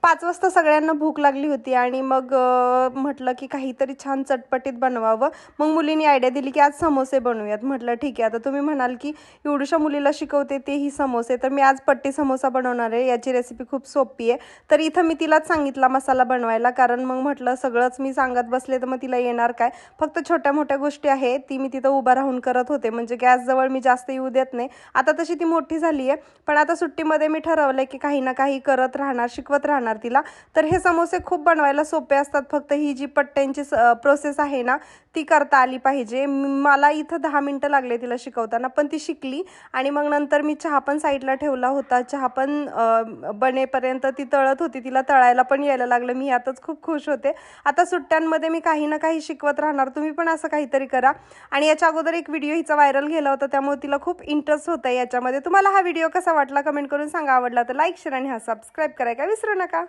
5 वाजता सगळ्यांना भूक लागली होती आणि मग म्हटलं की काहीतरी छान चटपटीत बनवावं। मग मुलींनी आयडिया दिली की आज समोसे बनवूयात। म्हटलं ठीक आहे, आता तुम्ही म्हणाल की एवढ्याशा मुलीला शिकवते तेही समोसे, तर मी आज पट्टी समोसा बनवणार आहे। याची रेसिपी खूप सोपी आहे। तर इथं मी तिलाच सांगितला मसाला बनवायला, कारण मग म्हटलं सगळंच मी सांगत बसले तर मग तिला येणार काय। फक्त छोट्या मोठ्या गोष्टी आहेत ती मी तिथं उभा राहून करत होते, म्हणजे गॅसजवळ मी जास्त येऊ देत नाही। आता तशी ती मोठी झाली आहे, पण आता सुट्टीमध्ये मी ठरवलंय की काही ना काही करत राहणार, शिकवत राहणार तिला। तर हे समोसे खूप बनवायला सोपे असतात, फक्त ही जी पट्ट्यांची प्रोसेस आहे ना ती करता आली पाहिजे। मला इथं 10 मिनिटं लागले तिला शिकवताना, पण ती शिकली। आणि मग नंतर मी चहा पण साईडला ठेवला होता, चहा पण बनेपर्यंत ती तळत होती, तिला तळायला पण यायला लागलं। मी यातच खूप खुश होते। आता सुट्ट्यांमध्ये मी काही ना काही शिकवत राहणार, तुम्ही पण असं काहीतरी करा। आणि याच्या अगोदर एक व्हिडिओ हिचा व्हायरल गेला होता, त्यामुळे तिला खूप इंटरेस्ट होता याच्यामध्ये। तुम्हाला हा व्हिडिओ कसा वाटला कमेंट करून सांगा। आवडला तर लाईक, शेअर आणि सबस्क्राईब करायला विसरू नका।